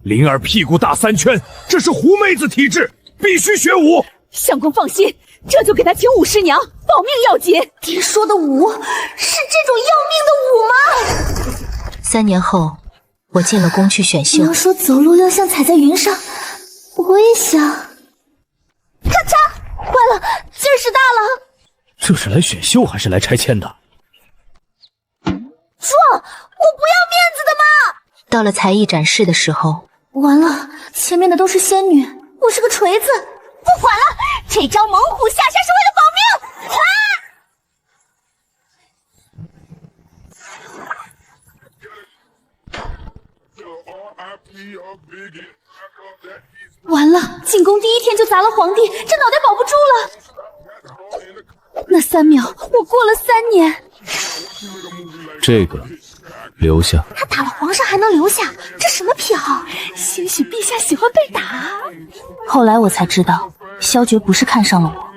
灵儿屁股大3圈，这是狐妹子体质，必须学武。相公放心，这就给他请武师娘，保命要紧。爹说的武是这种要命的武吗？3年后，我进了宫去选秀。你要说走路要像踩在云上，我也想。咔嚓！坏了，劲儿使大了。这是来选秀还是来拆迁的？壮，我不要面子的吗？到了才艺展示的时候，完了，前面的都是仙女，我是个锤子。不管了，这招猛虎下山是为了保命！啊！完了，进宫第1天就砸了皇帝，这脑袋保不住了。那3秒，我过了3年。这个留下。他打了皇上还能留下，这什么癖好？兴许陛下喜欢被打。后来我才知道，萧绝不是看上了我，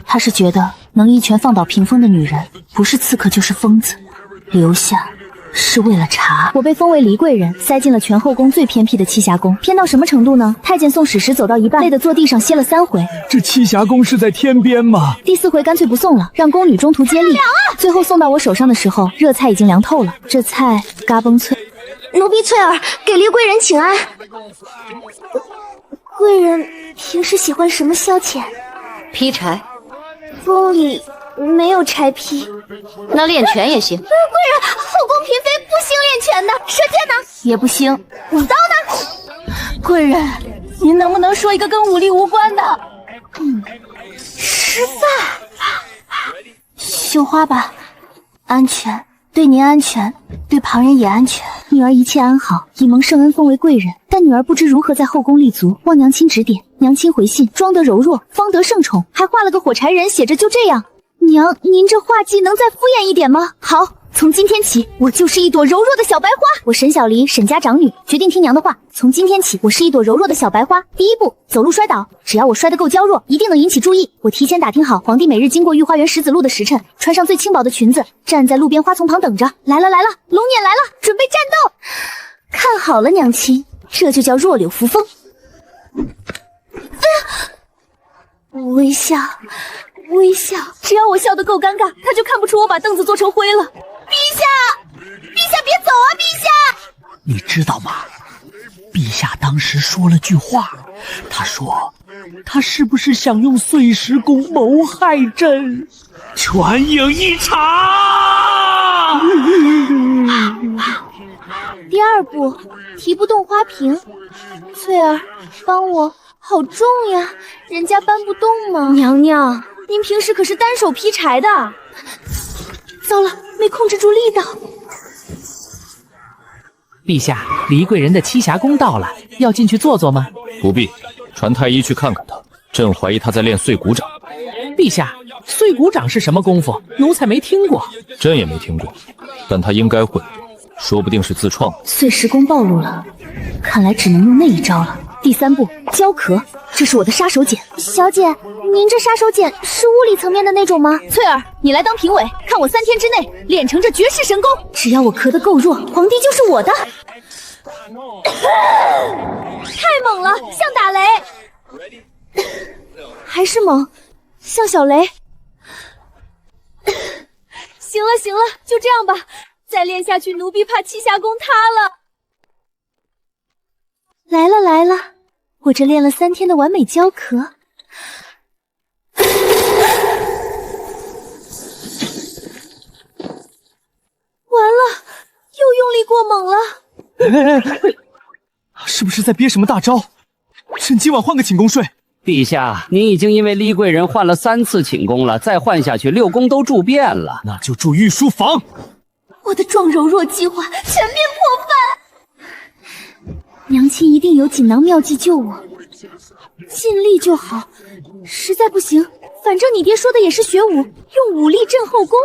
他是觉得能一拳放倒屏风的女人，不是刺客就是疯子。留下是为了查。我被封为离贵人，塞进了全后宫最偏僻的栖霞宫。偏到什么程度呢？太监送史时走到一半，累得坐地上歇了3回。这栖霞宫是在天边吗？第4回干脆不送了，让宫女中途接力。最后送到我手上的时候，热菜已经凉透了。这菜嘎嘣脆。奴婢翠儿给离贵人请安。贵人平时喜欢什么消遣？劈柴。宫里没有柴劈。那练拳也行。贵人，后宫嫔妃不兴练拳的，射箭呢？也不兴。舞刀呢？贵人，您能不能说一个跟武力无关的？吃饭。绣花吧，安全，对您安全，对旁人也安全。女儿一切安好，以蒙圣恩封为贵人，但女儿不知如何在后宫立足，望娘亲指点。娘亲回信，装得柔弱，方得圣宠，还画了个火柴人，写着就这样。娘，您这画技能再敷衍一点吗？好，从今天起，我就是一朵柔弱的小白花。我沈小离，沈家长女，决定听娘的话。从今天起，我是一朵柔弱的小白花。第1步，走路摔倒，只要我摔得够娇弱，一定能引起注意。我提前打听好，皇帝每日经过御花园石子路的时辰，穿上最轻薄的裙子，站在路边花丛旁等着。来了来了，龙辇来了，准备战斗！看好了，娘亲，这就叫弱柳扶风。微笑。微笑，只要我笑得够尴尬，他就看不出我把凳子做成灰了。陛下，陛下别走啊！陛下，你知道吗？陛下当时说了句话，他说他是不是想用碎石宫谋害朕？全影一场。第2步，提不动花瓶。翠儿，帮我，好重呀，人家搬不动吗？娘娘。您平时可是单手劈柴的。糟了，没控制住力道。陛下，离贵人的栖霞宫到了，要进去坐坐吗？不必，传太医去看看他。朕怀疑他在练碎骨掌。陛下，碎骨掌是什么功夫？奴才没听过。朕也没听过，但他应该会，说不定是自创的。碎石宫暴露了，看来只能用那一招了。第3步，胶壳，这是我的杀手锏。小姐，您这杀手锏是物理层面的那种吗？翠儿，你来当评委，看我3天之内练成这绝世神功。只要我壳得够弱，皇帝就是我的。太猛了，像打雷。还是猛，像小雷。行了行了，就这样吧，再练下去，奴婢怕栖霞宫塌了。来了来了，我这练了3天的完美胶壳。完了，又用力过猛了。是不是在憋什么大招？朕今晚换个寝宫睡。陛下，您已经因为离贵人换了3次寝宫了，再换下去6宫都住遍了。那就住御书房。我的壮柔弱计划全面破范。娘亲一定有锦囊妙计救我，尽力就好。实在不行，反正你爹说的也是学武，用武力镇后宫。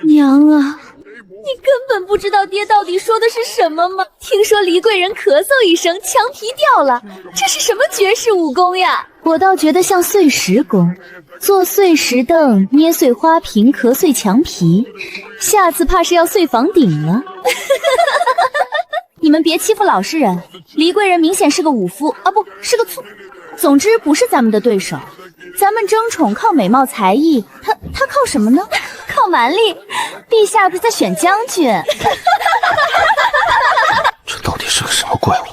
娘啊，你根本不知道爹到底说的是什么吗？听说离贵人咳嗽一声，墙皮掉了，这是什么绝世武功呀？我倒觉得像碎石功，做碎石凳，捏碎花瓶，咳碎墙皮，下次怕是要碎房顶了。你们别欺负老实人。黎贵人明显是个武夫啊，不是个醋。总之不是咱们的对手。咱们争宠靠美貌才艺，他靠什么呢？靠蛮力。陛下不是在选将军？这到底是个什么怪物？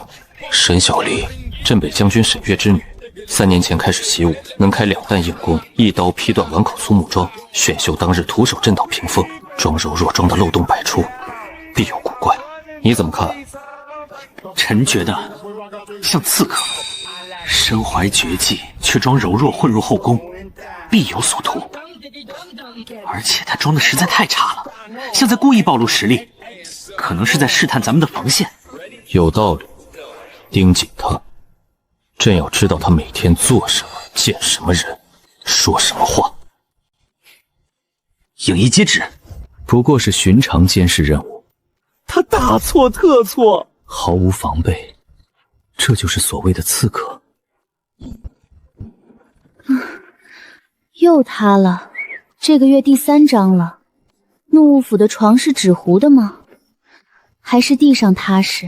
沈小离，镇北将军沈月之女，3年前开始习武，能开2弹硬功，一刀劈断碗口苏木桩。选秀当日徒手震倒屏风，装柔弱装的漏洞百出，必有古怪。你怎么看？臣觉得像刺客，身怀绝技却装柔弱混入后宫，必有所图。而且他装的实在太差了，像在故意暴露实力，可能是在试探咱们的防线。有道理，盯紧他。朕要知道他每天做什么，见什么人，说什么话。影衣接旨。不过是寻常监视任务，他大错特错，毫无防备，这就是所谓的刺客。又塌了，这个月第3章了。怒雾府的床是纸糊的吗？还是地上踏实？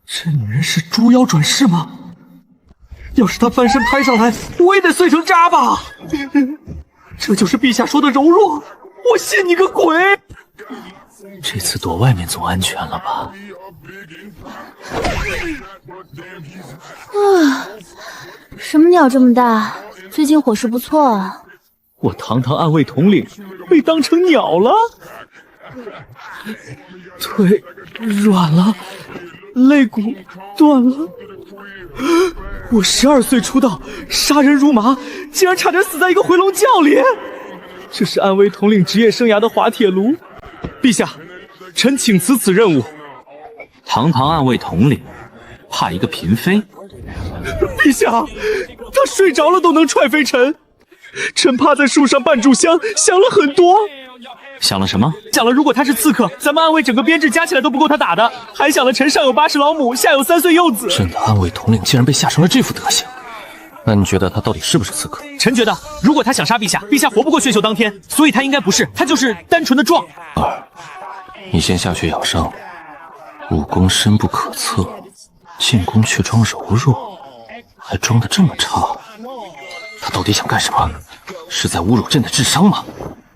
这女人是猪妖转世吗？要是她翻身拍上来，我也得碎成渣吧！这就是陛下说的柔弱，我信你个鬼！这次躲外面总安全了吧？什么鸟这么大？最近伙食不错啊。我堂堂暗卫统领被当成鸟了，腿软了，肋骨断了。我12岁出道，杀人如麻，竟然差点死在一个回笼觉里。这是暗卫统领职业生涯的滑铁卢。陛下，臣请辞此任务。堂堂暗卫统领，怕一个嫔妃？陛下，他睡着了都能踹飞臣。臣趴在树上半炷香，想了很多。想了什么？想了如果他是刺客，咱们暗卫整个编制加起来都不够他打的。还想了臣上有80老母，下有3岁幼子。朕的暗卫统领竟然被吓成了这副德行。那你觉得他到底是不是刺客？臣觉得，如果他想杀陛下，陛下活不过选秀当天，所以他应该不是，他就是单纯的壮。你先下去养伤，武功深不可测，进宫却装柔弱，还装得这么差，他到底想干什么？是在侮辱朕的智商吗？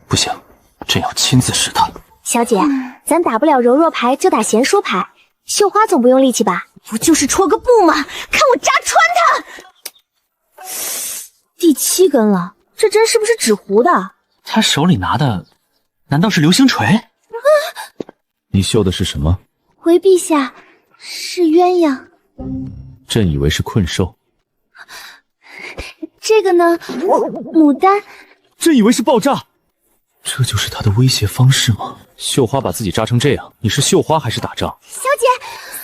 不行，朕要亲自试他。小姐，咱打不了柔弱牌就打贤淑牌，绣花总不用力气吧？不就是戳个布吗？看我扎穿他！第7根了，这针是不是纸糊的？他手里拿的难道是流星锤？你绣的是什么？回陛下，是鸳鸯。朕以为是困兽。这个呢？牡丹。朕以为是爆炸。这就是他的威胁方式吗？绣花把自己扎成这样，你是绣花还是打仗？小姐，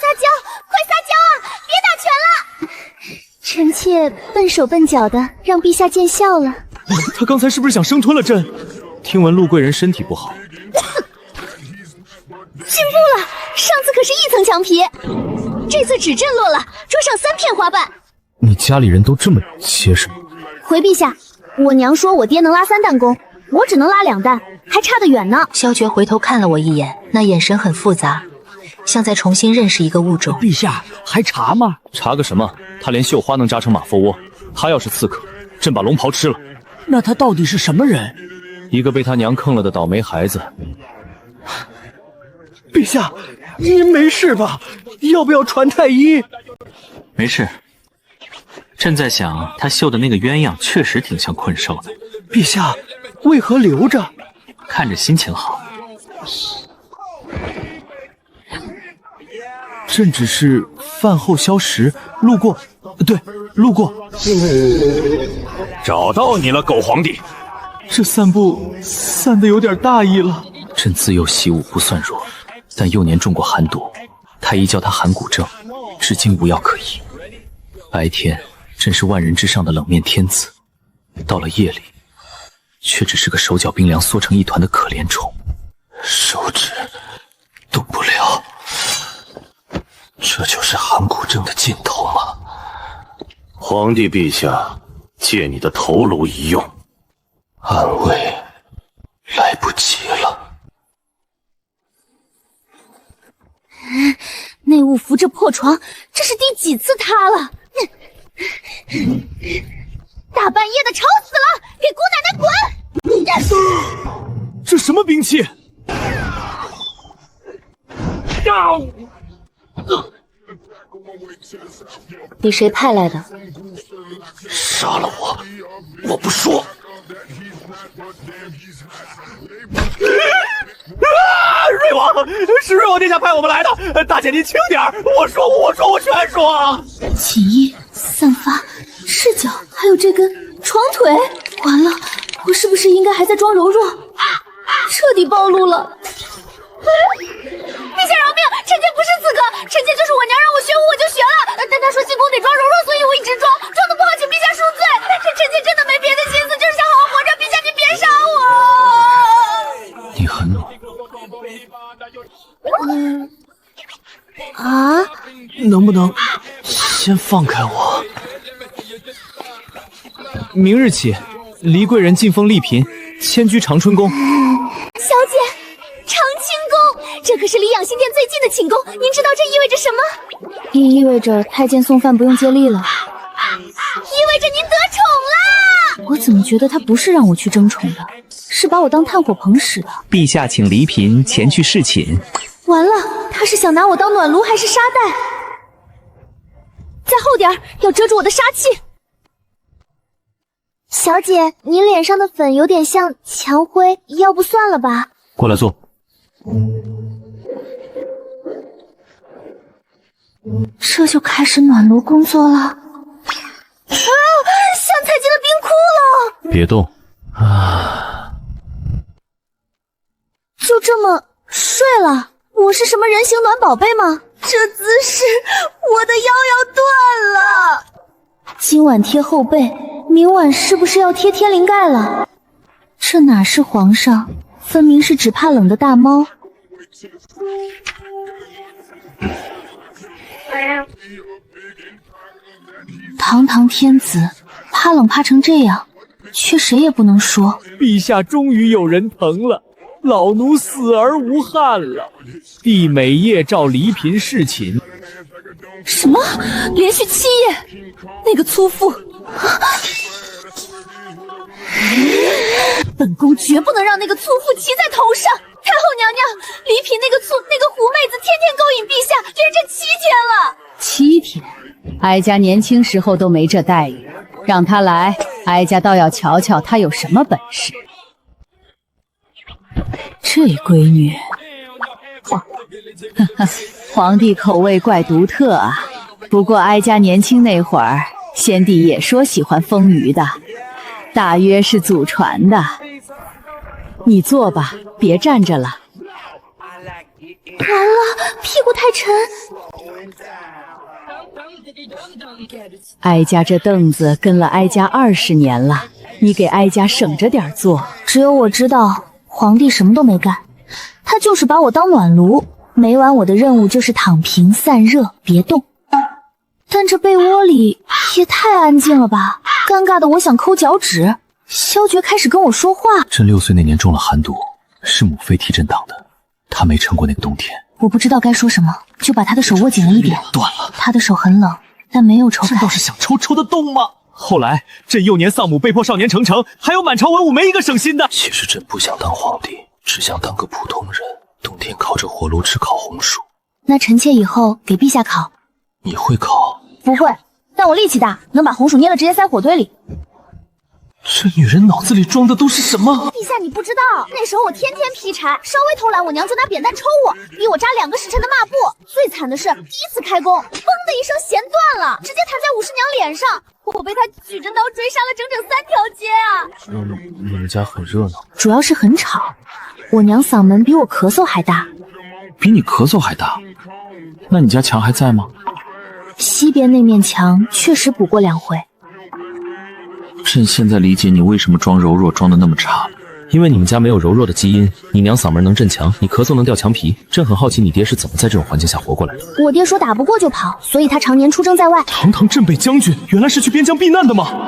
撒娇，快撒娇啊！别打拳了！臣妾笨手笨脚的，让陛下见笑了。他刚才是不是想生吞了朕？听闻陆贵人身体不好。进步了，上次可是1层墙皮，这次只震落了，桌上3片花瓣。你家里人都这么结实吗？回陛下，我娘说我爹能拉3弹弓，我只能拉2弹，还差得远呢。萧绝回头看了我一眼，那眼神很复杂，像在重新认识一个物种。陛下还查吗？查个什么？他连绣花能扎成马蜂窝，他要是刺客，朕把龙袍吃了。那他到底是什么人？一个被他娘坑了的倒霉孩子。陛下，您没事吧？要不要传太医？没事。朕在想，他绣的那个鸳鸯确实挺像困兽的。陛下，为何留着？看着心情好。朕只是饭后消食，路过。对，路过。找到你了，狗皇帝！这散步散得有点大意了。朕自幼习武不算弱，但幼年中过寒毒，太医叫他寒骨症，至今无药可医。白天朕是万人之上的冷面天子，到了夜里，却只是个手脚冰凉、缩成一团的可怜虫，手指动不了。这就是寒骨症的尽头吗？皇帝陛下，借你的头颅一用。暗卫，来不及了。内务府这破床，这是第几次塌了？大半夜的吵死了，给姑奶奶滚！这什么兵器？你谁派来的？杀了我，我不说。瑞王，是瑞王殿下派我们来的。大姐您轻点儿，我全说。起衣、散发、赤脚，还有这根床腿，完了，我是不是应该还在装柔弱？彻底暴露了。陛下饶命！臣妾不是刺客，臣妾就是我娘让我学武我就学了，但她说进宫得装柔弱，所以我一直装得不好，请陛下恕罪。臣妾真的没别的心思，就是想好好活着，陛下您别杀我。你很努。能不能先放开我？明日起，黎贵人晋封丽嫔，迁居长春宫。小姐，长清宫，这可是离养心殿最近的寝宫，您知道这意味着什么？意味着太监送饭不用接力了。意味着您得宠啦！我怎么觉得他不是让我去争宠的，是把我当炭火盆使的？陛下请黎嫔前去侍寝。完了，他是想拿我当暖炉还是沙袋？再后点儿，要遮住我的杀气。小姐，您脸上的粉有点像墙灰，要不算了吧？过来坐。这就开始暖炉工作了。像踩进了冰窟窿。别动啊！就这么睡了？我是什么人形暖宝贝吗？这姿势，我的腰要断了。今晚贴后背，明晚是不是要贴天灵盖了？这哪是皇上，分明是只怕冷的大猫。堂堂天子，怕冷怕成这样，却谁也不能说。陛下终于有人疼了，老奴死而无憾了。帝每夜召黎嫔侍寝。什么？连续7夜？那个粗妇！本宫绝不能让那个粗妇骑在头上。太后娘娘，黎嫔那个狐妹子天天勾引陛下，居然这7天了。7天，哀家年轻时候都没这待遇，让他来，哀家倒要瞧瞧他有什么本事。这闺女，皇帝口味怪独特啊。不过哀家年轻那会儿，先帝也说喜欢丰腴的，大约是祖传的。你坐吧，别站着了。完了，屁股太沉。哀家这凳子跟了哀家20年了，你给哀家省着点坐。只有我知道，皇帝什么都没干，他就是把我当暖炉，每晚我的任务就是躺平散热，别动。但这被窝里也太安静了吧，尴尬的我想抠脚趾。萧绝开始跟我说话。朕6岁那年中了寒毒，是母妃替朕挡的，她没撑过那个冬天。我不知道该说什么，就把他的手握紧了一点。断了。他的手很冷，但没有抽开。朕倒是想抽得动吗？后来朕幼年丧母，被迫少年成城，还有满朝文武没一个省心的。其实朕不想当皇帝，只想当个普通人，冬天靠着火炉吃烤红薯。那臣妾以后给陛下烤。你会烤？不会，但我力气大，能把红薯捏了直接塞火堆里。这女人脑子里装的都是什么？陛下，你不知道，那时候我天天劈柴，稍微偷懒，我娘就拿扁担抽我，逼我扎2个时辰的抹布。最惨的是，第1次开工，嘣的一声弦断了，直接弹在武师娘脸上，我被她举着刀追杀了整整3条街啊！你们家很热闹，主要是很吵。我娘嗓门比我咳嗽还大。比你咳嗽还大？那你家墙还在吗？西边那面墙确实补过2回。朕现在理解你为什么装柔弱装得那么差了，因为你们家没有柔弱的基因，你娘嗓门能震墙，你咳嗽能掉墙皮。朕很好奇你爹是怎么在这种环境下活过来的。我爹说打不过就跑，所以他常年出征在外。堂堂镇北将军，原来是去边疆避难的吗？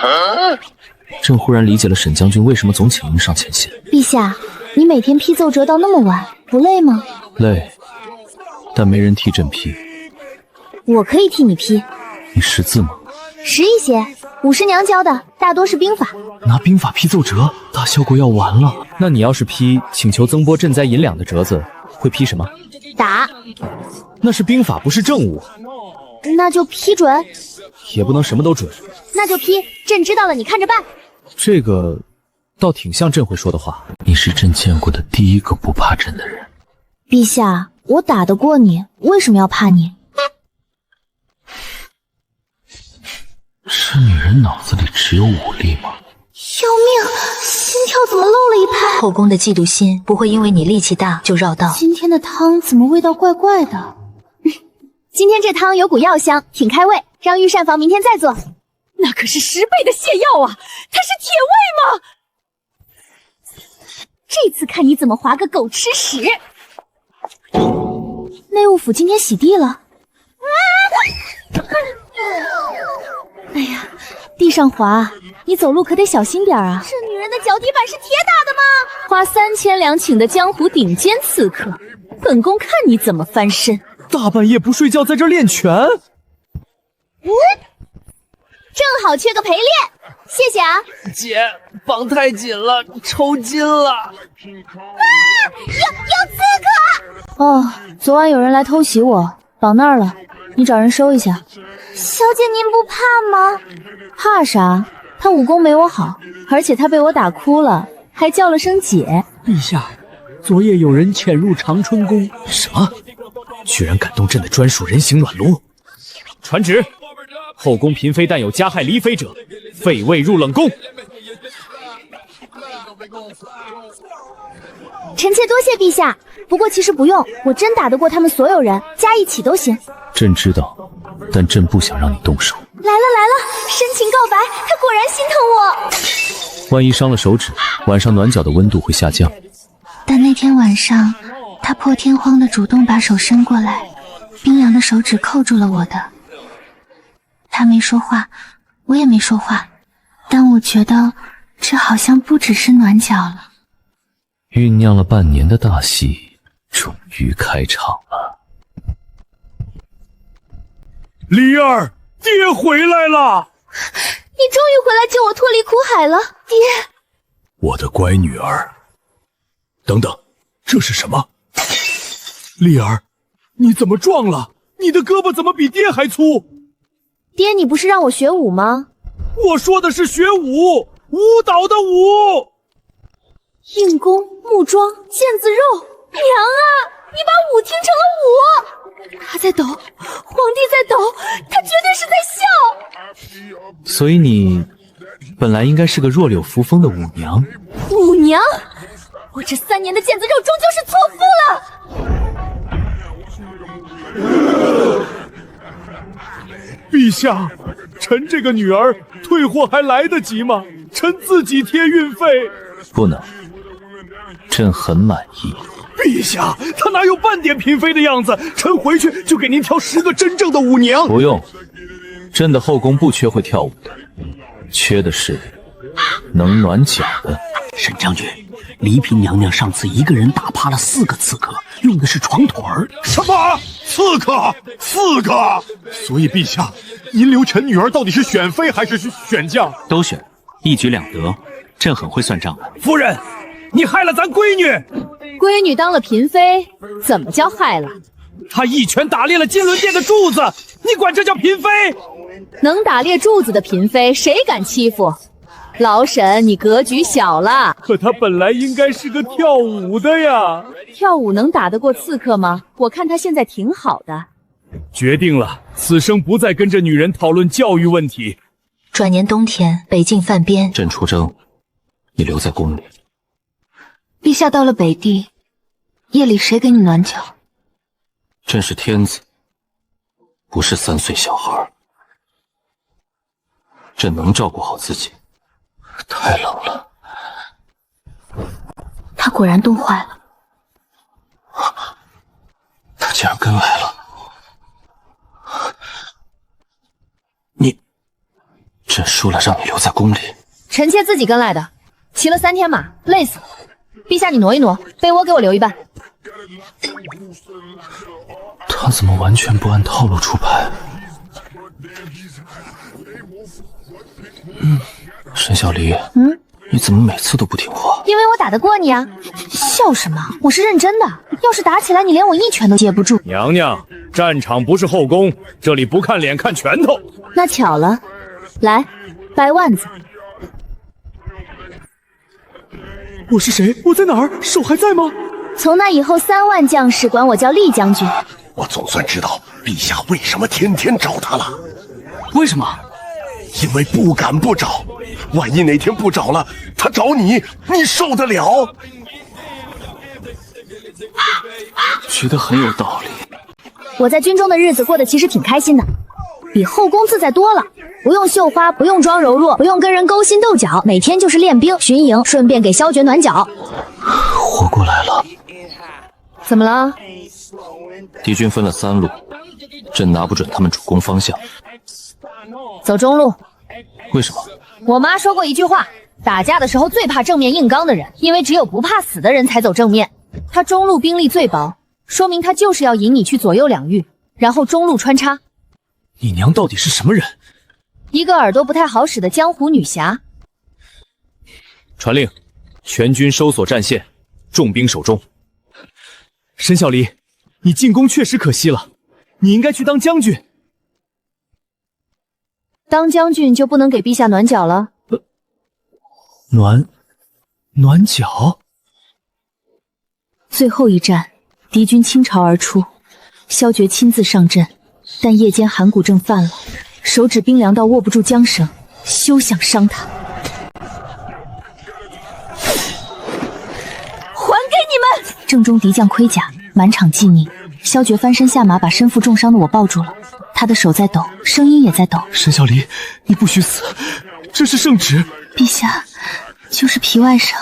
朕忽然理解了沈将军为什么总请您上前线。陛下，你每天批奏折到那么晚，不累吗？累，但没人替朕批。我可以替你批。你识字吗？识一些，武师娘教的，大多是兵法。拿兵法批奏折，大效果要完了。那你要是批请求增拨赈灾银两的折子，会批什么？打。那是兵法，不是政务。那就批准。也不能什么都准。那就批，朕知道了，你看着办。这个倒挺像朕会说的话。你是朕见过的第一个不怕朕的人。陛下，我打得过你，为什么要怕你？这女人脑子里只有武力吗？要命！心跳怎么漏了一拍？后宫的嫉妒心不会因为你力气大就绕道。今天的汤怎么味道怪怪的？今天这汤有股药香，挺开胃，让御膳房明天再做。那可是10倍的泻药啊！它是铁胃吗？这次看你怎么划个狗吃屎！内务府今天洗地了。哎呀，地上滑，你走路可得小心点啊！这女人的脚底板是铁打的吗？花3000两请的江湖顶尖刺客，本宫看你怎么翻身！大半夜不睡觉，在这练拳。正好缺个陪练，谢谢啊。姐，绑太紧了，抽筋了。有刺客！哦，昨晚有人来偷袭我，绑那儿了，你找人收一下。小姐您不怕吗？怕啥？他武功没我好，而且他被我打哭了，还叫了声姐。陛下，昨夜有人潜入长春宫。什么？居然敢动朕的专属人形暖炉！传旨，后宫嫔妃但有加害离妃者，废位入冷宫。臣妾多谢陛下，不过其实不用，我真打得过他们所有人，加一起都行。朕知道，但朕不想让你动手。来了，深情告白，他果然心疼我。万一伤了手指，晚上暖脚的温度会下降。但那天晚上，他破天荒的主动把手伸过来，冰凉的手指扣住了我的。他没说话，我也没说话，但我觉得这好像不只是暖脚了。酝酿了半年的大戏终于开场了。梨儿，爹回来了！你终于回来救我脱离苦海了，爹！我的乖女儿。等等，这是什么？梨儿，你怎么撞了？你的胳膊怎么比爹还粗？爹，你不是让我学武吗？我说的是学武，舞蹈的舞。硬功、木桩、腱子肉，娘啊，你把武听成了舞！他在抖，皇帝在抖，他绝对是在笑。所以你本来应该是个弱柳扶风的舞娘。舞娘？我这3年的腱子肉终究是错夫了。陛下，臣这个女儿退货还来得及吗？臣自己贴运费。不能，朕很满意。陛下，她哪有半点嫔妃的样子？臣回去就给您挑10个真正的舞娘。不用，朕的后宫不缺会跳舞的，缺的是能暖脚的。沈将军，黎嫔娘娘上次一个人打趴了4个刺客，用的是床腿儿。什么？刺客？4个？所以陛下，您留臣女儿到底是选妃还是选将？都选，一举两得。朕很会算账的。夫人，你害了咱闺女。闺女当了嫔妃，怎么叫害了？她一拳打裂了金轮殿的柱子，你管这叫嫔妃？能打裂柱子的嫔妃，谁敢欺负？老沈，你格局小了。可她本来应该是个跳舞的呀。跳舞能打得过刺客吗？我看她现在挺好的。决定了，此生不再跟这女人讨论教育问题。转年冬天，北境犯边，朕出征，你留在宫里。陛下到了北地，夜里谁给你暖脚？朕是天子，不是3岁小孩。朕能照顾好自己。太冷了。他果然冻坏了。他竟然跟来了。你，朕说了让你留在宫里。臣妾自己跟来的，骑了3天马，累死了。陛下，你挪一挪，被窝给我留一半。他怎么完全不按套路出牌？沈小离，你怎么每次都不听话？因为我打得过你啊！笑什么？我是认真的。要是打起来，你连我一拳都接不住。娘娘，战场不是后宫，这里不看脸看拳头。那巧了，来，掰腕子。我是谁？我在哪儿？手还在吗？从那以后，3万将士管我叫厉将军。我总算知道陛下为什么天天找他了。为什么？因为不敢不找，万一哪天不找了，他找你，你受得了？觉得很有道理。我在军中的日子过得其实挺开心的，比后宫自在多了。不用绣花，不用装柔弱，不用跟人勾心斗角，每天就是练兵、巡营，顺便给萧决暖脚。活过来了。怎么了？敌军分了3路，朕拿不准他们主攻方向。走中路。为什么？我妈说过一句话，打架的时候最怕正面硬刚的人，因为只有不怕死的人才走正面。他中路兵力最薄，说明他就是要引你去左右两域，然后中路穿插。你娘到底是什么人？一个耳朵不太好使的江湖女侠。传令，全军收缩战线，重兵守中。沈小离，你进宫确实可惜了，你应该去当将军。当将军就不能给陛下暖脚了？暖脚？最后一战，敌军倾巢而出，萧决亲自上阵，但夜间寒骨症犯了，手指冰凉到握不住缰绳，休想伤他。还给你们！正中敌将盔甲，满场寂宁。萧决翻身下马，把身负重伤的我抱住了，他的手在抖，声音也在抖。沈小离，你不许死，这是圣旨。陛下，就是皮外伤，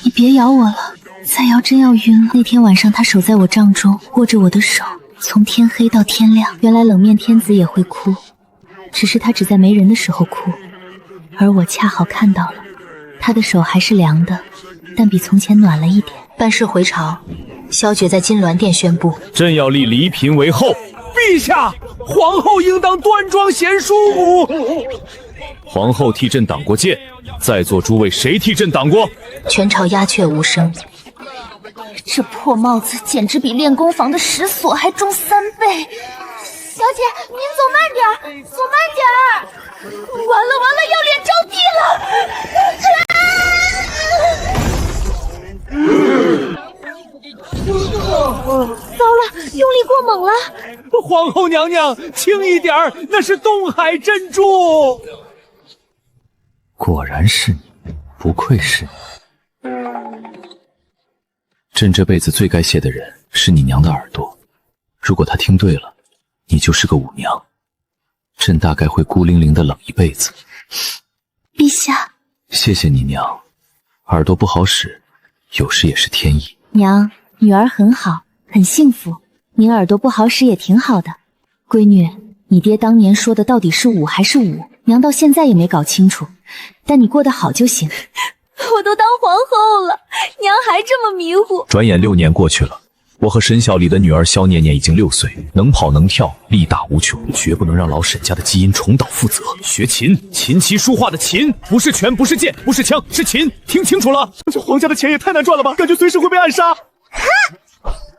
你别咬我了，再咬真要晕了。那天晚上他守在我帐中，握着我的手，从天黑到天亮。原来冷面天子也会哭，只是他只在没人的时候哭，而我恰好看到了。他的手还是凉的，但比从前暖了一点。办事回朝，萧决在金銮殿宣布，朕要立黎嫔为后。陛下，皇后应当端庄贤淑。皇后替朕挡过剑，在座诸位谁替朕挡过？全朝鸦雀无声。这破帽子简直比练功房的石锁还重3倍。小姐，您走慢点儿，走慢点儿。完了，要脸着地了！糟了，用力过猛了。皇后娘娘，轻一点儿，那是东海珍珠。果然是你，不愧是你。朕这辈子最该谢的人是你娘的耳朵，如果她听对了，你就是个舞娘，朕大概会孤零零的冷一辈子。陛下，谢谢你娘，耳朵不好使，有时也是天意。娘，女儿很好，很幸福。您耳朵不好使也挺好的。闺女，你爹当年说的到底是武还是武？娘到现在也没搞清楚，但你过得好就行。我都当皇后了，娘还这么迷糊。转眼6年过去了，我和沈小李的女儿萧念念已经6岁，能跑能跳，力大无穷，绝不能让老沈家的基因重蹈覆辙。学琴，琴棋书画的琴，不是拳，不是剑，不是枪，是琴，听清楚了。这皇家的钱也太难赚了吧，感觉随时会被暗杀。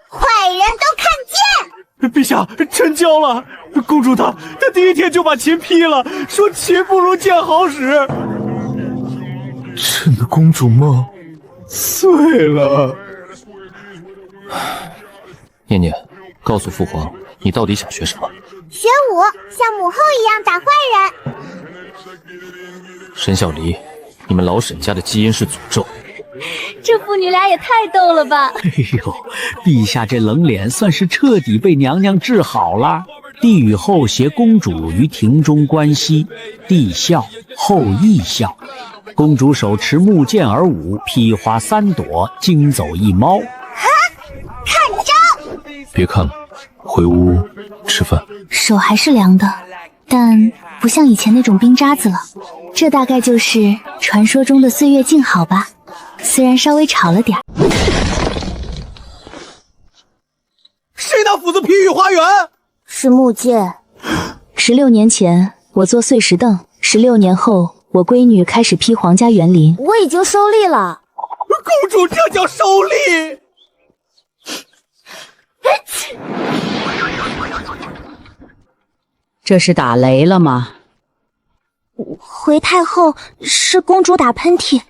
坏人都看剑！陛下，朕教了。公主她第一天就把琴劈了，说琴不如剑好使。朕的公主梦碎了。念念，告诉父皇，你到底想学什么？学武，像母后一样打坏人。沈小离，你们老沈家的基因是诅咒。这父女俩也太逗了吧！哎呦，陛下这冷脸算是彻底被娘娘治好了。帝与后携公主于庭中观西，帝笑，后亦笑。公主手持木剑而舞，披花3朵，惊走一猫。看招！别看了，回屋吃饭。手还是凉的，但不像以前那种冰渣子了。这大概就是传说中的岁月静好吧，虽然稍微吵了点。谁拿斧子劈御花园？是木剑。16年前我做碎石凳，16年后我闺女开始劈皇家园林。我已经收力了。公主，这叫收力！这是打雷了吗？回太后，是公主打喷嚏。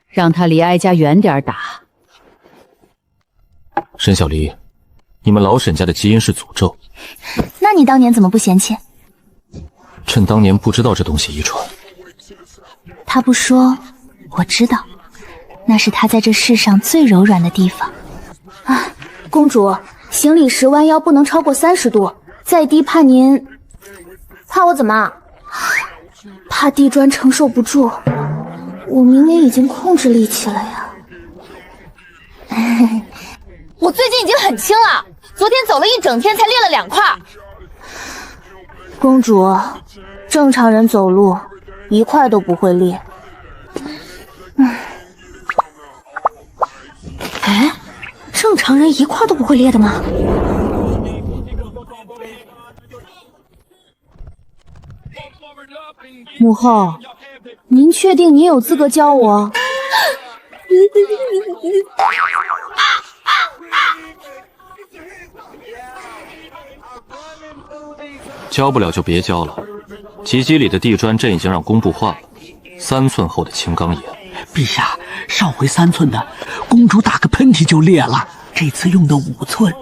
让她离哀家远点打。沈小离，你们老沈家的基因是诅咒。那你当年怎么不嫌弃？趁当年不知道这东西遗传。他不说，我知道，那是他在这世上最柔软的地方。啊，公主，行礼时弯腰不能超过30度，再低怕您……怕我怎么？怕地砖承受不住。我明明已经控制力气了呀。我最近已经很轻了，昨天走了一整天才练了2块。公主，正常人走路1块都不会裂。哎，正常人1块都不会裂的吗？母后，您确定您有资格教我？教不了就别教了。吉吉里的地砖朕已经让工部换了，3寸厚的青钢岩。陛下，上回3寸的，公主打个喷嚏就裂了，这次用的5寸。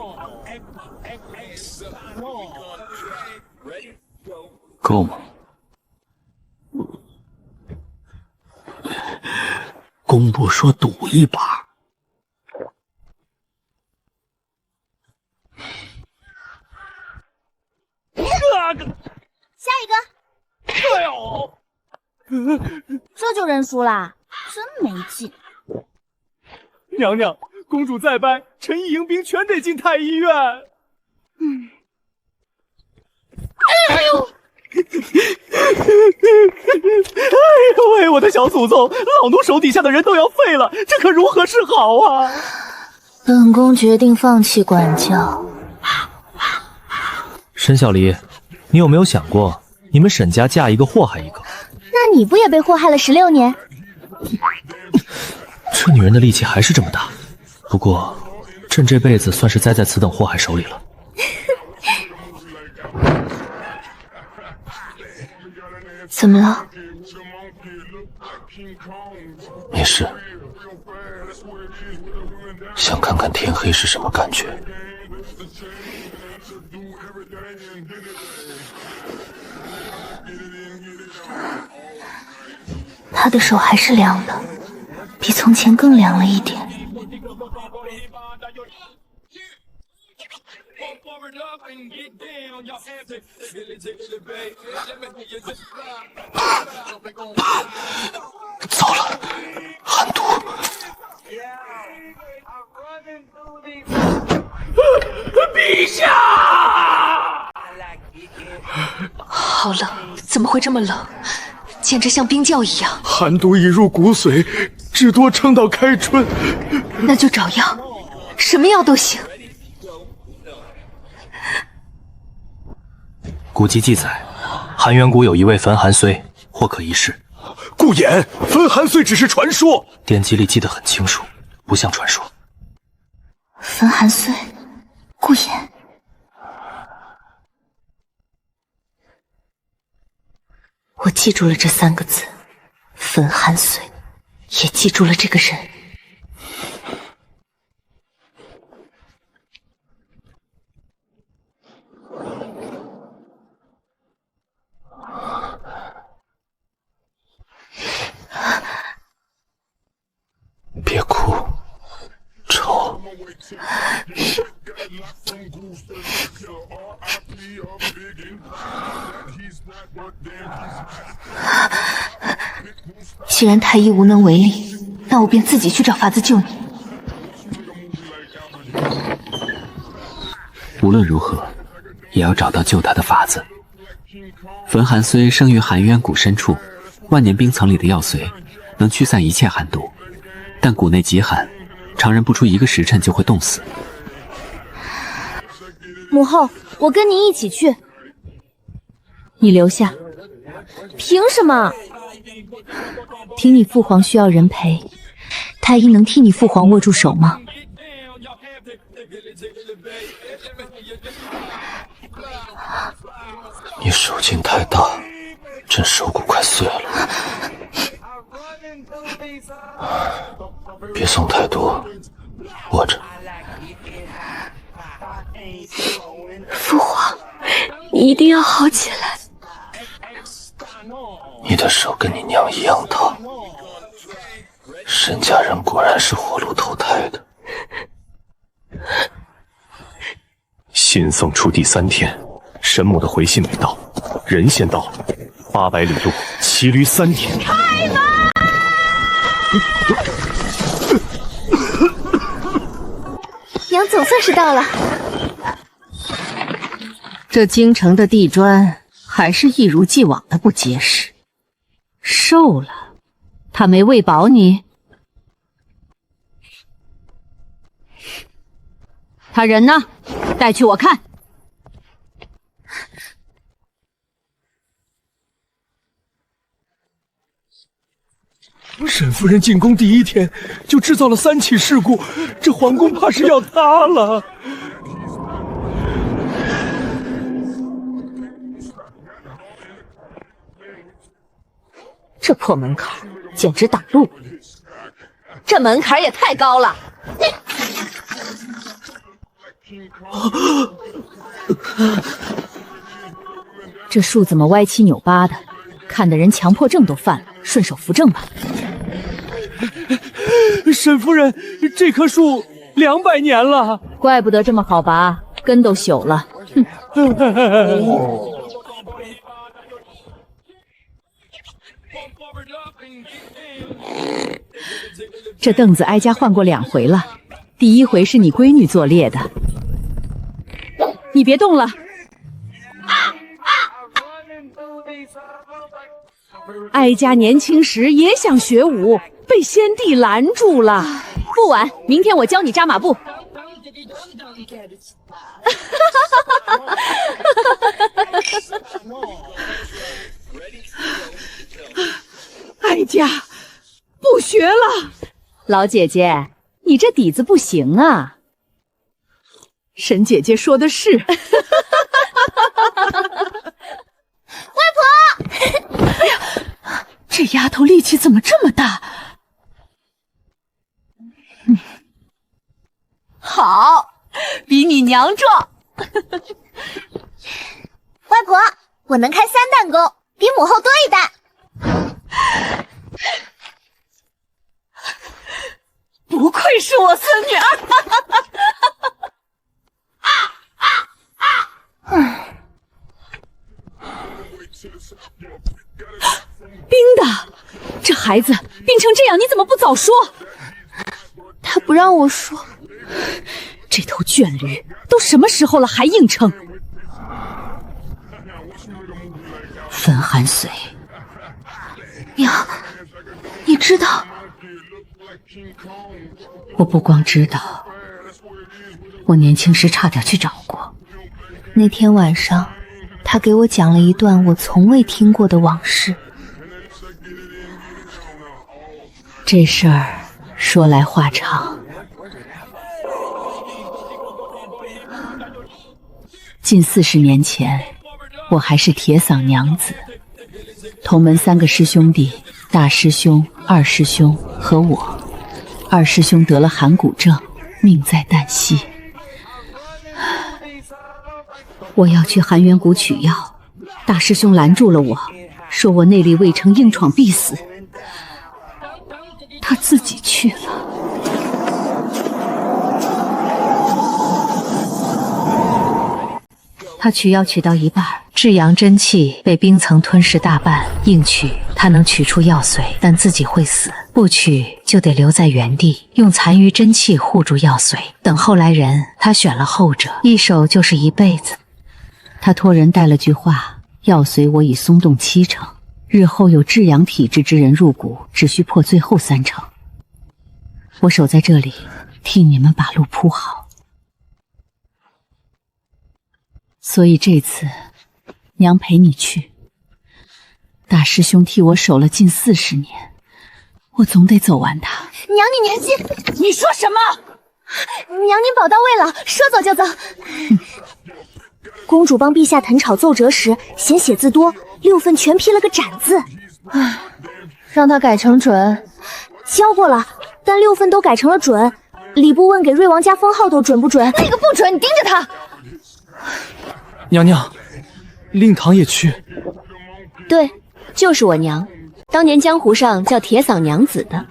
够吗？工部说赌一把。下一个。哎呦，这就认输啦，真没劲。娘娘，公主再掰，陈毅迎宾全得进太医院。哎呦！哎呦喂，我的小祖宗，老奴手底下的人都要废了，这可如何是好啊？本宫决定放弃管教。沈小离，你有没有想过，你们沈家嫁一个祸害一个？那你不也被祸害了16年？这女人的力气还是这么大。不过，朕这辈子算是栽在此等祸害手里了。怎么了？没事，想看看天黑是什么感觉。他的手还是凉的，比从前更凉了一点。糟了，寒毒！陛下！好冷，怎么会这么冷？简直像冰窖一样。寒毒已入骨髓，至多撑到开春。那就找药，什么药都行。古籍记载，寒渊谷有一位焚寒虽，或可一试。顾衍，焚寒虽只是传说，典籍里记得很清楚，不像传说。焚寒虽，顾衍。我记住了这3个字，焚寒虽，也记住了这个人。别哭，丑。既然太医无能为力，那我便自己去找法子救你。无论如何，也要找到救他的法子。焚寒虽生于寒渊谷深处，万年冰层里的药髓能驱散一切寒毒，但谷内极寒，常人不出1个时辰就会冻死。母后，我跟您一起去。你留下。凭什么？听你父皇需要人陪，太医能替你父皇握住手吗？你手劲太大，朕手骨快碎了。别送太多，握着。父皇，你一定要好起来。你的手跟你娘一样烫，沈家人果然是活路投胎的。信送出第3天，沈母的回信没到，人先到了。800里路，骑驴3天。开门！娘总算是到了。这京城的地砖还是一如既往的不结实。瘦了，他没喂饱你？他人呢？带去我看。沈夫人进宫第1天就制造了3起事故，这皇宫怕是要塌了。这破门槛简直挡路，这门槛也太高了。这树怎么歪七扭八的，看得人强迫症都犯了。顺手扶正吧。沈夫人，这棵树200年了，怪不得这么好拔，根都朽了。哼。这凳子哀家换过2回了，第1回是你闺女做猎的。你别动了。哀家年轻时也想学武，被先帝拦住了。不晚，明天我教你扎马步。哀家不学了。老姐姐，你这底子不行啊。沈姐姐说的是。外婆！哎呀，这丫头力气怎么这么大？好，比你娘壮。外婆，我能开3弹弓，比母后多1弹。不愧是我孙女儿。冰的，这孩子冰成这样，你怎么不早说？他不让我说。这头倦驴都什么时候了还硬撑？分寒髓，娘，你知道？我不光知道，我年轻时差点去找过。那天晚上，他给我讲了一段我从未听过的往事。这事儿说来话长。近40年前，我还是铁嗓娘子，同门3个师兄弟，大师兄、二师兄和我。二师兄得了寒骨症，命在旦夕。我要去寒渊谷取药，大师兄拦住了我，说我内力未成，硬闯必死。他自己去了。他取药取到一半，至阳真气被冰层吞噬大半，硬取他能取出药髓，但自己会死；不取就得留在原地，用残余真气护住药髓。等后来人，他选了后者，一守就是一辈子。他托人带了句话：药髓我已松动70%，日后有至阳体质之人入谷，只需破最后30%。我守在这里，替你们把路铺好。所以这次娘陪你去。大师兄替我守了近40年，我总得走完它。娘，你年纪……你说什么？娘，您宝刀未老，说走就走。公主帮陛下誊草奏折时，嫌写字多，6份全批了个斩字。唉，让他改成准。教过了，但6份都改成了准。礼部问给瑞王家封号都准不准？那个不准，你盯着他。娘娘，令堂也去。对，就是我娘，当年江湖上叫铁嗓娘子的。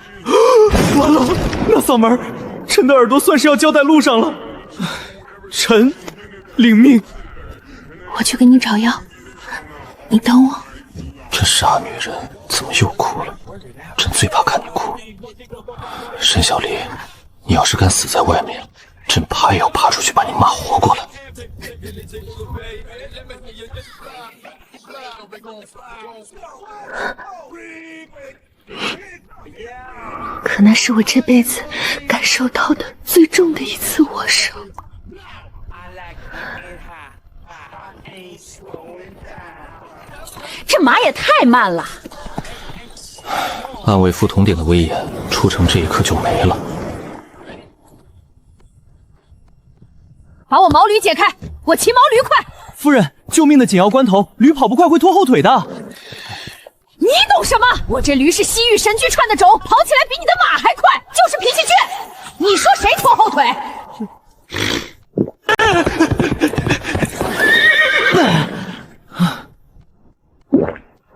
完了，那嗓门，臣的耳朵算是要交在路上了。臣领命。我去给你找药，你等我。这傻女人怎么又哭了？朕最怕看你哭。沈小离，你要是敢死在外面，朕怕也要爬出去把你骂活过来。可那是我这辈子感受到的最重的一次握手。这马也太慢了。暗卫副统领的威严，出城这一刻就没了。把我毛驴解开，我骑毛驴快。夫人，救命的紧要关头，驴跑不快会拖后腿的。你懂什么？我这驴是西域神驹串的轴，跑起来比你的马还快，就是脾气倔。你说谁拖后腿？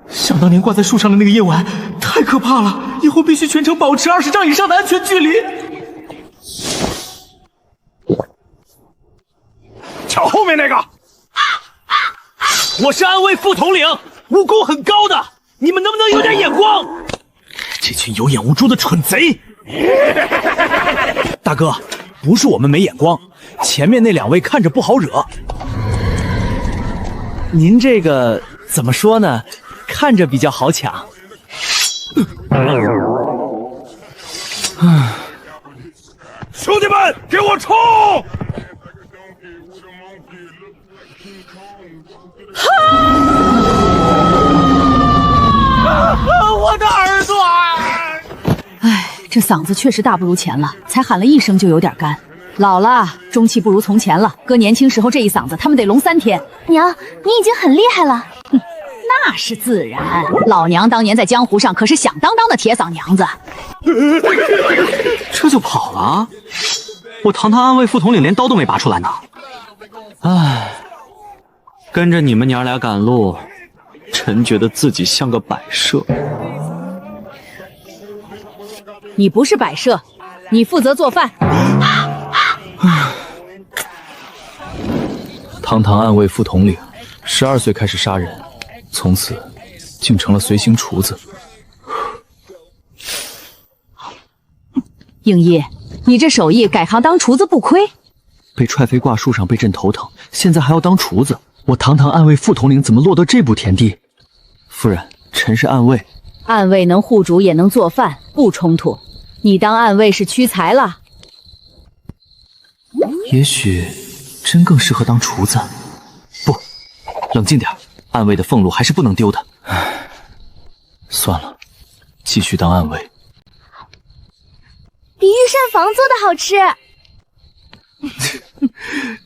想当年挂在树上的那个夜晚，太可怕了！以后必须全程保持20丈以上的安全距离。瞧后面那个，我是安卫副统领，武功很高的，你们能不能有点眼光？这群有眼无珠的蠢贼！大哥，不是我们没眼光，前面那2位看着不好惹。您这个怎么说呢？看着比较好抢。兄弟们，给我冲！我的耳朵！哎，这嗓子确实大不如前了，才喊了1声就有点干。老了，中气不如从前了。哥年轻时候这一嗓子，他们得聋3天。娘，你已经很厉害了。那是自然，老娘当年在江湖上可是响当当的铁嗓娘子。这就跑了啊？我堂堂安卫副统领连刀都没拔出来呢。唉，跟着你们娘俩赶路，臣觉得自己像个摆设。你不是摆设，你负责做饭。堂堂暗卫副统领，12岁开始杀人，从此竟成了随行厨子。应烨，你这手艺改行当厨子不亏。被踹飞挂树上被朕头疼，现在还要当厨子，我堂堂暗卫副统领怎么落到这步田地？夫人，臣是暗卫。暗卫能护主也能做饭，不冲突。你当暗卫是屈才了。也许真更适合当厨子。不，冷静点，暗卫的俸禄还是不能丢的。唉，算了，继续当暗卫。比御膳房做的好吃。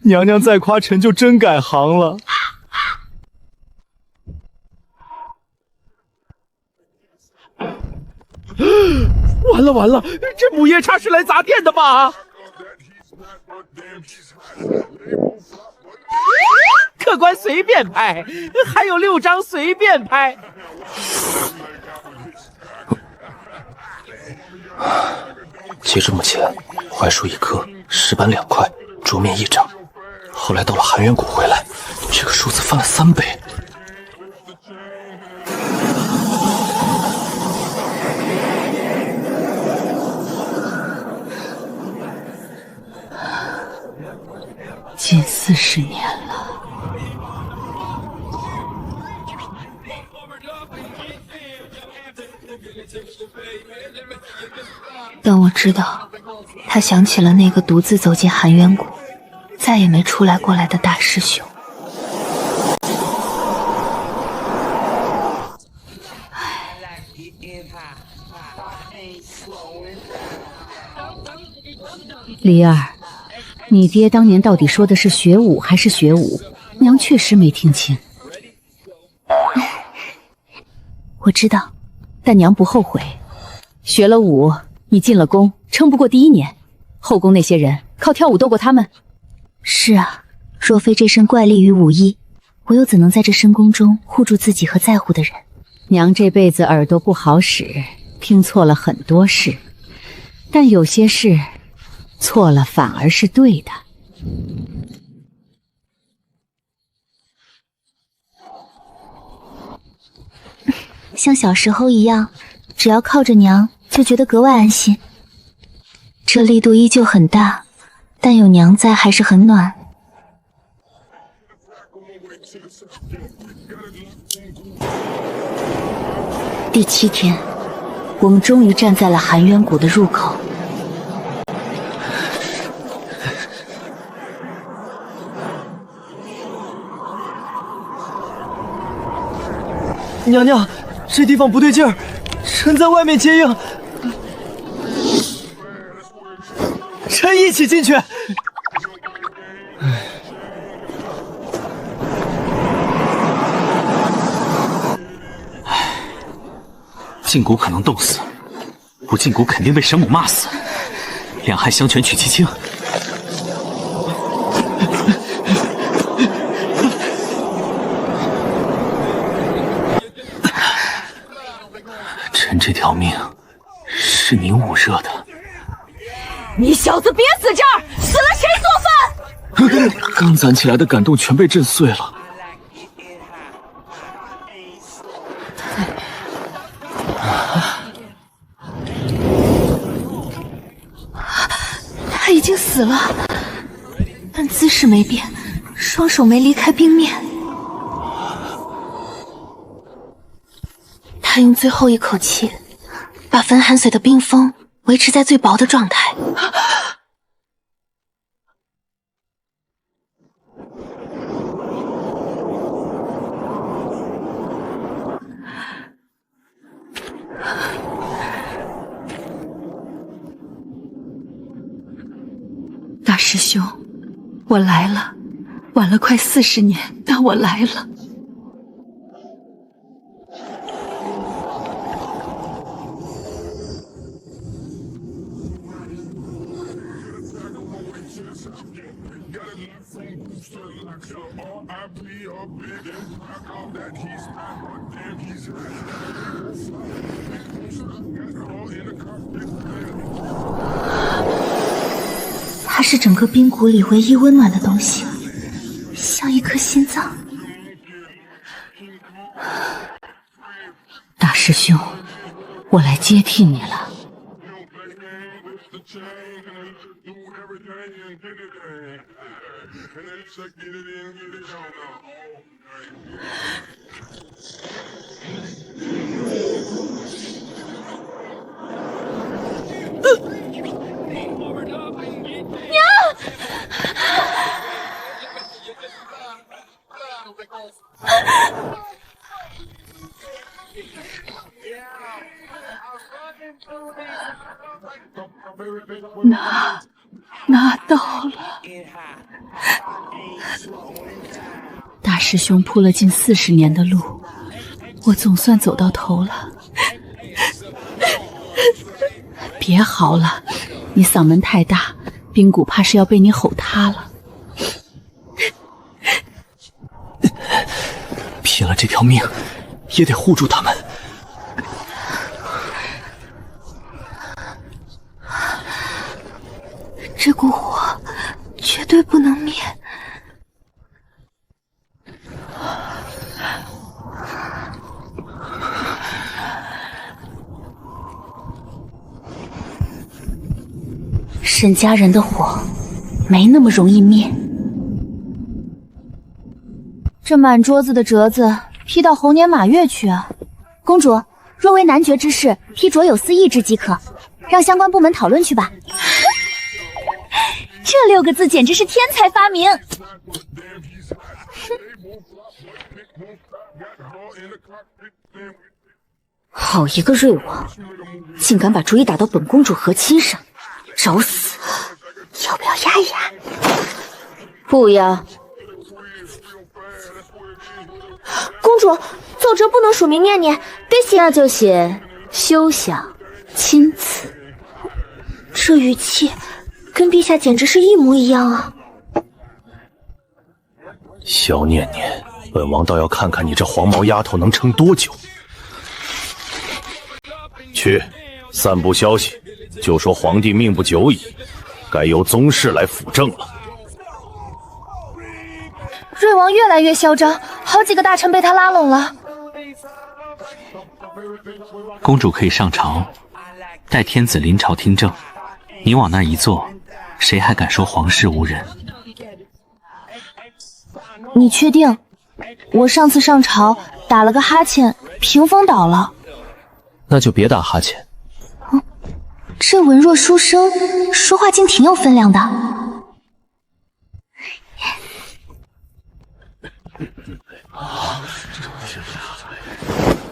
娘娘再夸臣就真改行了。完了完了，这母夜叉是来砸店的吧？客官随便拍，还有6张随便拍。截至目前，槐树1棵，石板2块，桌面1张。后来到了含元谷回来，这个数字翻了3倍。近40年了。但我知道，他想起了那个独自走进含元谷，再也没出来过来的大师兄。离儿，你爹当年到底说的是学武还是学武？娘确实没听清。我知道，但娘不后悔。学了武，你进了宫，撑不过第1年，后宫那些人靠跳舞斗过他们。是啊，若非这身怪力与武艺，我又怎能在这深宫中护住自己和在乎的人？娘这辈子耳朵不好使，听错了很多事，但有些事错了反而是对的。像小时候一样，只要靠着娘，就觉得格外安心。这力度依旧很大，但有娘在还是很暖。第7天，我们终于站在了含冤谷的入口。娘娘，这地方不对劲儿，臣在外面接应。臣一起进去。进谷可能冻死，不进谷肯定被神母骂死。两害相权取其轻。臣这条命是你捂热的。你小子别死这儿，死了谁做饭？刚攒起来的感动全被震碎了。他已经死了，但姿势没变，双手没离开冰面。他用最后一口气，把风寒水的冰封维持在最薄的状态。大师兄，我来了，晚了快40年，但我来了。它是整个冰谷里唯一温暖的东西，像一颗心脏。大师兄，我来接替你了。拿到了。大师兄铺了近40年的路，我总算走到头了。别嚎了，你嗓门太大，冰谷怕是要被你吼塌了。拼了这条命，也得护住他们。这股火绝对不能灭。沈家人的火没那么容易灭。这满桌子的折子批到猴年马月去啊！公主，若为男爵之事，批着有司议之即可，让相关部门讨论去吧。这6个字简直是天才发明！好一个瑞王，竟敢把主意打到本公主和亲上，找死！压压。不压。公主，奏折不能署名念念，得写。那就写休想钦此。这语气跟陛下简直是一模一样啊！萧念念，本王倒要看看你这黄毛丫头能撑多久。去，散布消息，就说皇帝命不久矣，该由宗室来辅政了。瑞王越来越嚣张，好几个大臣被他拉拢了。公主可以上朝，待天子临朝听政。你往那一坐，谁还敢说皇室无人？你确定？我上次上朝打了个哈欠，屏风倒了。那就别打哈欠。这文弱书生说话竟挺有分量的。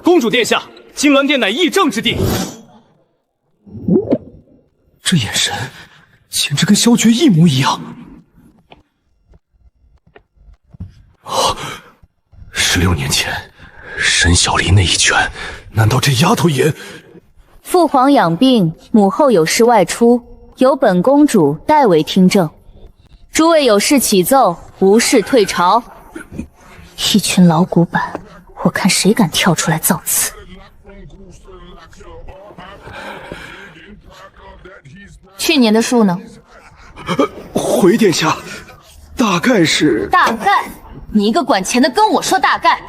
公主殿下，金銮殿乃议政之地。这眼神简直跟萧绝一模一样。16年前，沈小离那一拳，难道这丫头也？父皇养病，母后有事外出，由本公主代为听政。诸位有事启奏，无事退朝。一群老古板，我看谁敢跳出来造次。去年的数呢？回殿下，大概是……大概？你一个管钱的跟我说大概？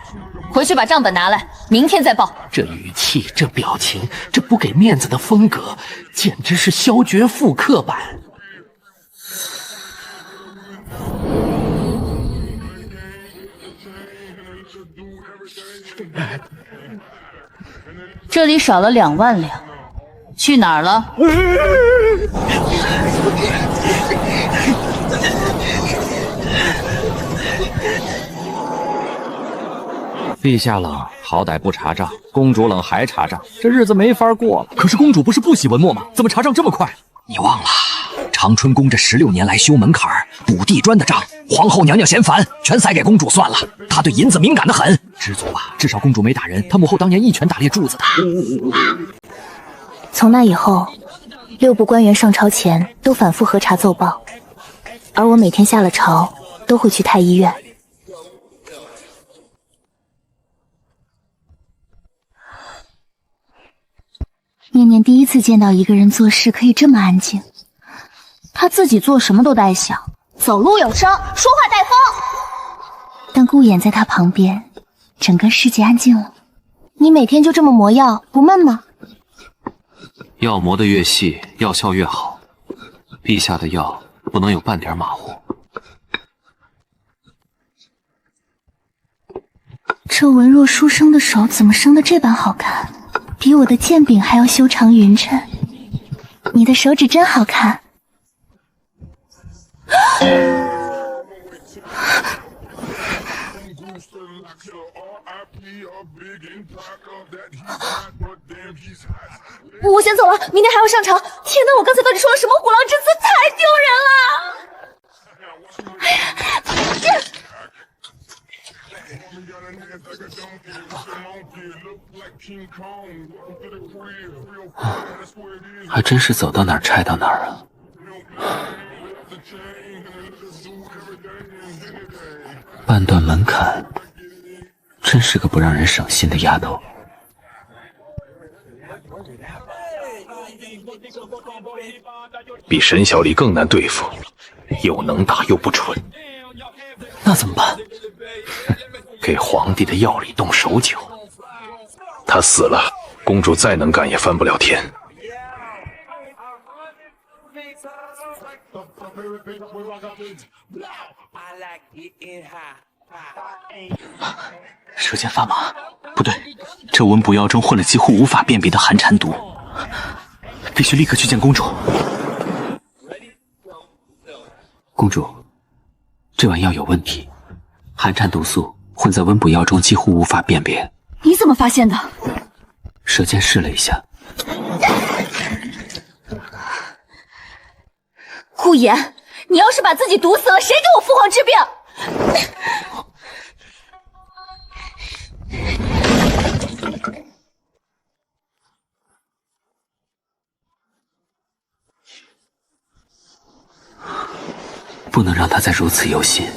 回去把账本拿来，明天再报。这语气，这表情，这不给面子的风格，简直是萧绝复刻版。这里少了2万两，去哪儿了？陛下冷，好歹不查账；公主冷还查账，这日子没法过了。可是公主不是不喜文墨吗？怎么查账这么快？你忘了，长春宫这16年来修门槛、补地砖的账，皇后娘娘嫌烦，全塞给公主算了。她对银子敏感的很。知足吧，至少公主没打人，她母后当年一拳打裂柱子的。从那以后，6部官员上朝前都反复核查奏报，而我每天下了朝都会去太医院。念念第一次见到一个人做事可以这么安静，他自己做什么都带响，走路有声，说话带风。但顾衍在他旁边，整个世界安静了。你每天就这么磨药，不闷吗？药磨得越细，药效越好。陛下的药不能有半点马虎。这文弱书生的手怎么生得这般好看？比我的剑柄还要修长匀称。你的手指真好看。我先走了，明天还要上朝。天哪，我刚才到底说了什么虎狼之词？太丢人了！还真是走到哪儿拆到哪儿啊！半段门槛，真是个不让人省心的丫头。比沈小离更难对付，又能打又不蠢。那怎么办？给皇帝的药里动手脚。他死了，公主再能干也翻不了天。舌尖发麻，不对，这温补药中混了几乎无法辨别的寒蝉毒，必须立刻去见公主。公主，这碗药有问题，寒蝉毒素混在温补药中几乎无法辨别。你怎么发现的？舌尖试了一下。顾衍，你要是把自己毒死了，谁给我父皇治病？不能让他再如此忧心。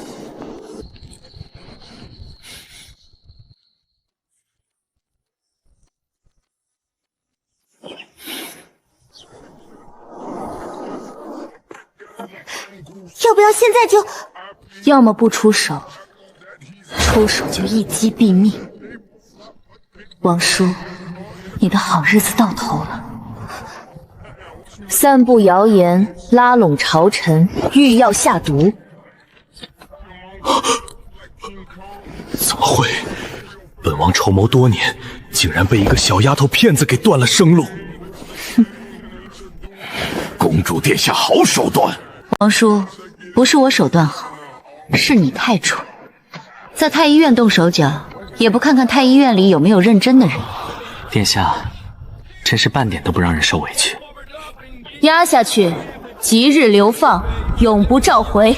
要不要现在就？要么不出手，出手就一击毙命。王叔，你的好日子到头了。散布谣言，拉拢朝臣，欲要下毒。怎么会？本王筹谋多年，竟然被一个小丫头片子给断了生路。公主殿下好手段。王叔，不是我手段好，是你太蠢，在太医院动手脚，也不看看太医院里有没有认真的人。殿下，真是半点都不让人受委屈。压下去，即日流放，永不召回。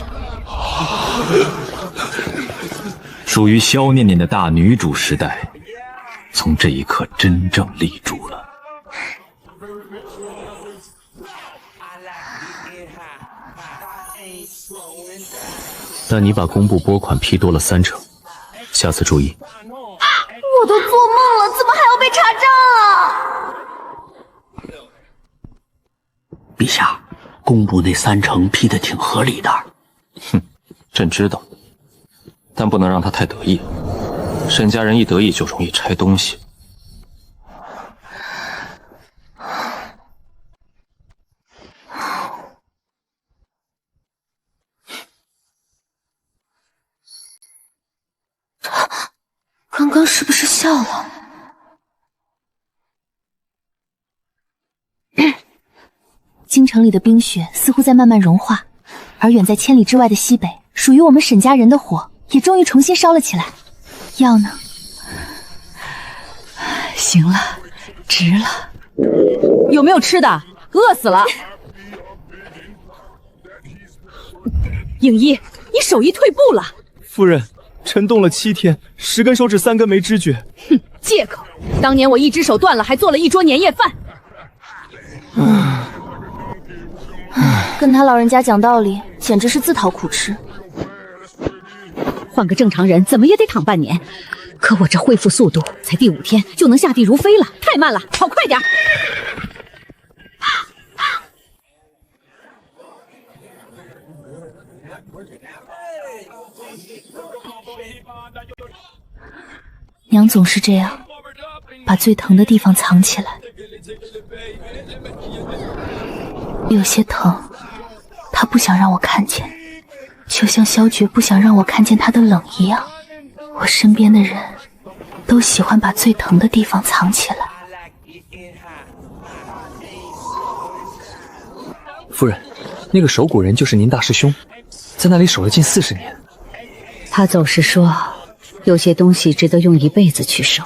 属于萧念念的大女主时代，从这一刻真正立住了。但你把公布拨款批多了30%，下次注意。我都做梦了，怎么还要被查账啊？陛下，公布那30%批的挺合理的。哼，朕知道，但不能让他太得意。沈家人一得意就容易拆东西。刚刚是不是笑了？京城里的冰雪似乎在慢慢融化，而远在千里之外的西北，属于我们沈家人的火也终于重新烧了起来。药呢？行了，值了。有没有吃的？饿死了。影一，你手艺退步了。夫人，臣动了7天，10根手指3根没知觉。哼，借口！当年我一只手断了，还做了一桌年夜饭。跟他老人家讲道理，简直是自讨苦吃。换个正常人，怎么也得躺半年。可我这恢复速度才第5天就能下地如飞了，太慢了，跑快点！娘总是这样，把最疼的地方藏起来。有些疼，她不想让我看见，就像萧绝不想让我看见他的冷一样。我身边的人都喜欢把最疼的地方藏起来。夫人，那个守谷人就是您大师兄，在那里守了近40年。他总是说，有些东西值得用一辈子去守。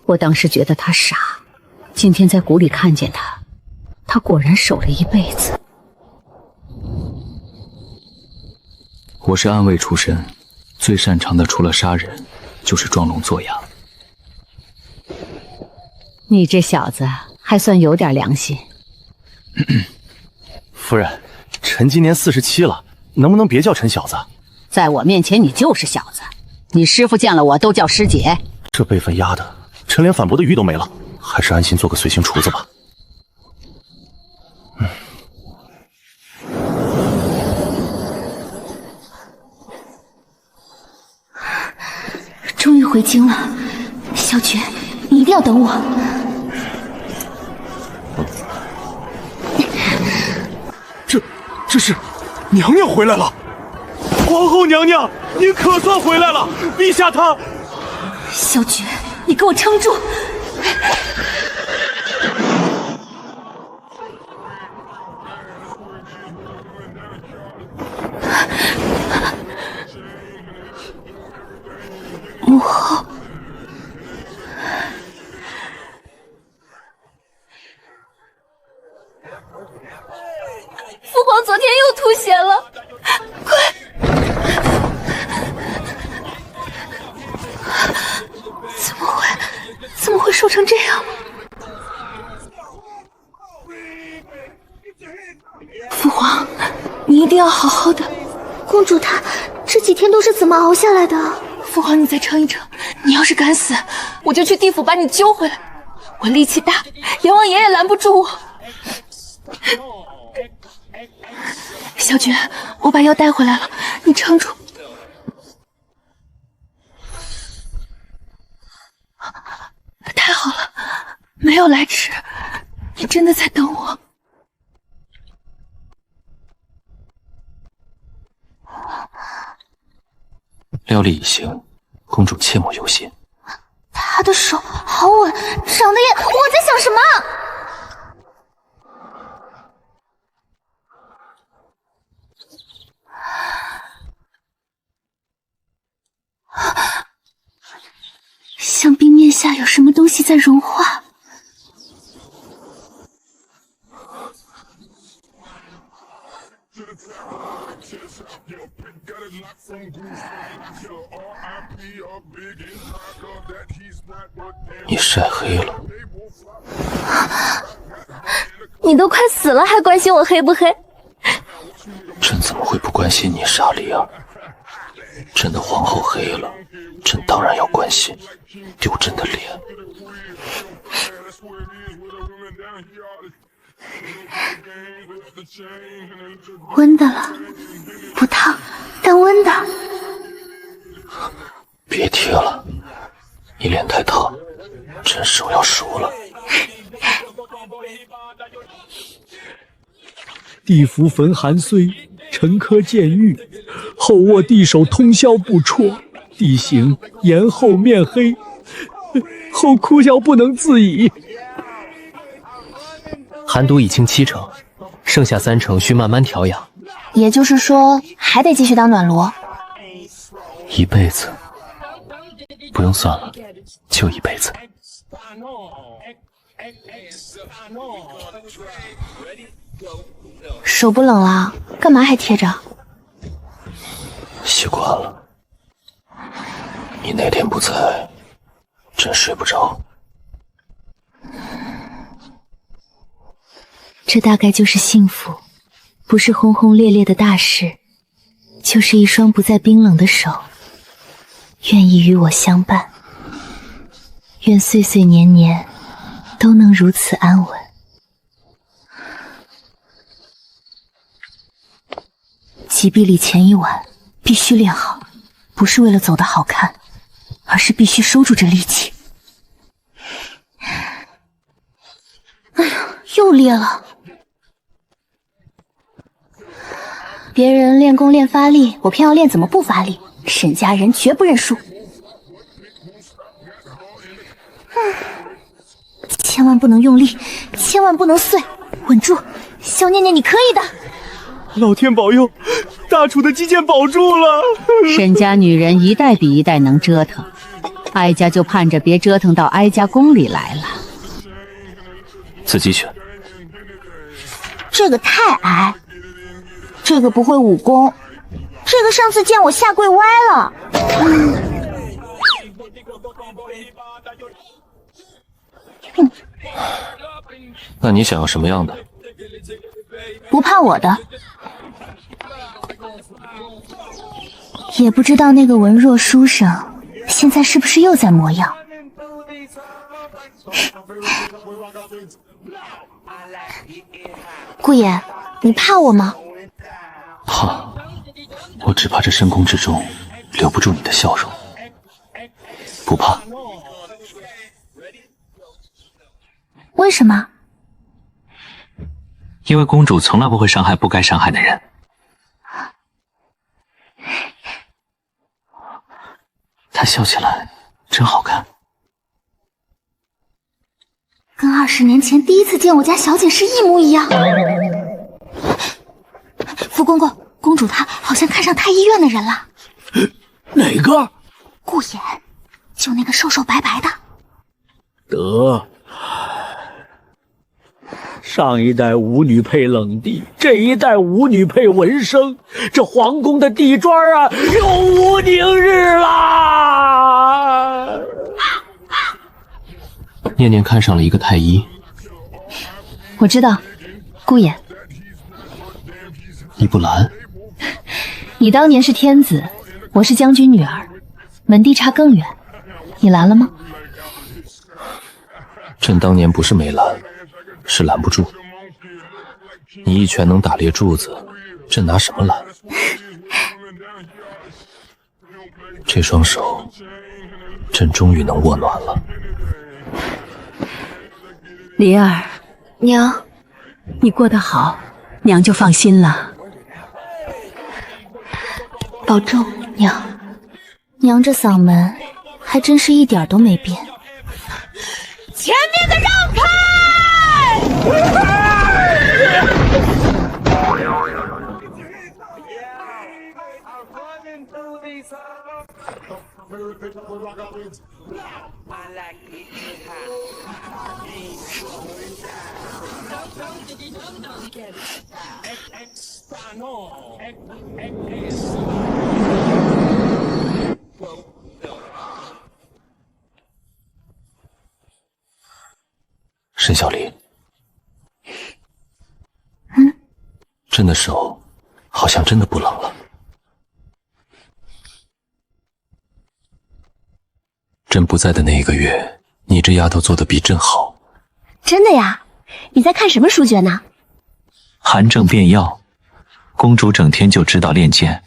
我当时觉得他傻，今天在谷里看见他，他果然守了一辈子。我是暗卫出身，最擅长的除了杀人，就是装聋作哑。你这小子还算有点良心。夫人，臣今年47了，能不能别叫臣小子？在我面前你就是小子，你师父见了我都叫师姐。这辈分压的，臣连反驳的欲都没了，还是安心做个随行厨子吧。终于回京了，小绝，你一定要等我。这是娘娘回来了。皇后娘娘，您可算回来了！陛下他……小绝，你给我撑住！母后，父皇昨天又吐血了，瘦成这样。父皇，你一定要好好的。公主她这几天都是怎么熬下来的？父皇，你再撑一撑，你要是敢死，我就去地府把你揪回来。我力气大，阎王爷也拦不住我。小娟，我把药带回来了，你撑住。太好了，没有来迟，你真的在等我。料理已行，公主切莫忧心。他的手好稳，长得也……我在想什么？像冰面下有什么东西在融化。你晒黑了。你都快死了，还关心我黑不黑？朕怎么会不关心你，莎莉儿？朕的皇后黑了，朕当然要关心，丢朕的脸。温的了，不烫，但温的。别贴了，你脸太烫，朕手要熟了。地府焚寒虽，沉疴见玉，后卧地首通宵不辍，地形颜后面黑，后哭笑不能自已。寒毒已清70%，剩下30%需慢慢调养。也就是说，还得继续当暖炉。一辈子，不用算了，就一辈子。手不冷了，干嘛还贴着？习惯了。你那天不在，真睡不着。这大概就是幸福，不是轰轰烈烈的大事，就是一双不再冰冷的手，愿意与我相伴。愿岁岁年年都能如此安稳。击毙里前一晚必须练好，不是为了走得好看，而是必须收住这力气。哎呀，又裂了。别人练功练发力，我偏要练怎么不发力。沈家人绝不认输。千万不能用力，千万不能碎，稳住，小念念，你可以的。老天保佑，大楚的肌腱保住了。沈家女人一代比一代能折腾，哀家就盼着别折腾到哀家宫里来了。自己选。这个太矮，这个不会武功，这个上次见我下跪歪了。那你想要什么样的？不怕我的。也不知道那个文弱书生现在是不是又在磨药。顾言，你怕我吗？怕，我只怕这深宫之中留不住你的笑容。不怕。为什么？因为公主从来不会伤害不该伤害的人。她笑起来真好看，跟20年前第一次见我家小姐是一模一样。福公公，公主她好像看上太医院的人了。哪个？顾言，就那个瘦瘦白白的。得，上一代舞女配冷帝，这一代舞女配文生，这皇宫的地砖啊，又无宁日啦！念念看上了一个太医。我知道，顾衍。你不拦？你当年是天子，我是将军女儿，门第差更远，你拦了吗？朕当年不是没拦，是拦不住。你一拳能打裂柱子，朕拿什么拦？这双手，朕终于能握暖了。离儿，娘，你过得好，娘就放心了。保重，娘。娘这嗓门还真是一点都没变。前面的让开！沈小离，朕的手好像真的不冷了。朕不在的那一个月，你这丫头做的比朕好。真的呀？你在看什么书卷呢？寒症变药，公主整天就知道练剑。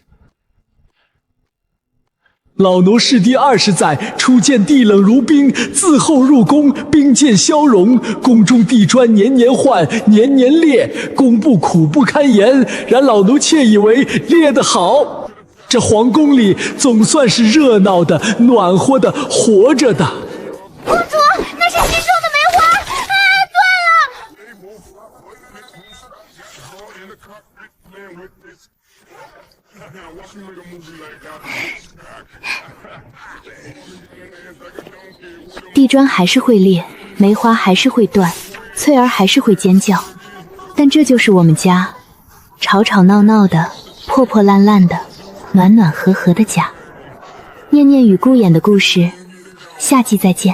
老奴是第20载，初见地冷如冰，自后入宫，冰渐消融。宫中地砖年年换，年年裂，宫部苦不堪言。然老奴窃以为裂得好，这皇宫里总算是热闹的、暖和的、活着的。公主，那是心中的梅花！啊，断了！地砖还是会裂，梅花还是会断，翠儿还是会尖叫，但这就是我们家，吵吵闹闹的，破破烂烂的，暖暖和和的家。念念与顾衍的故事，下集再见。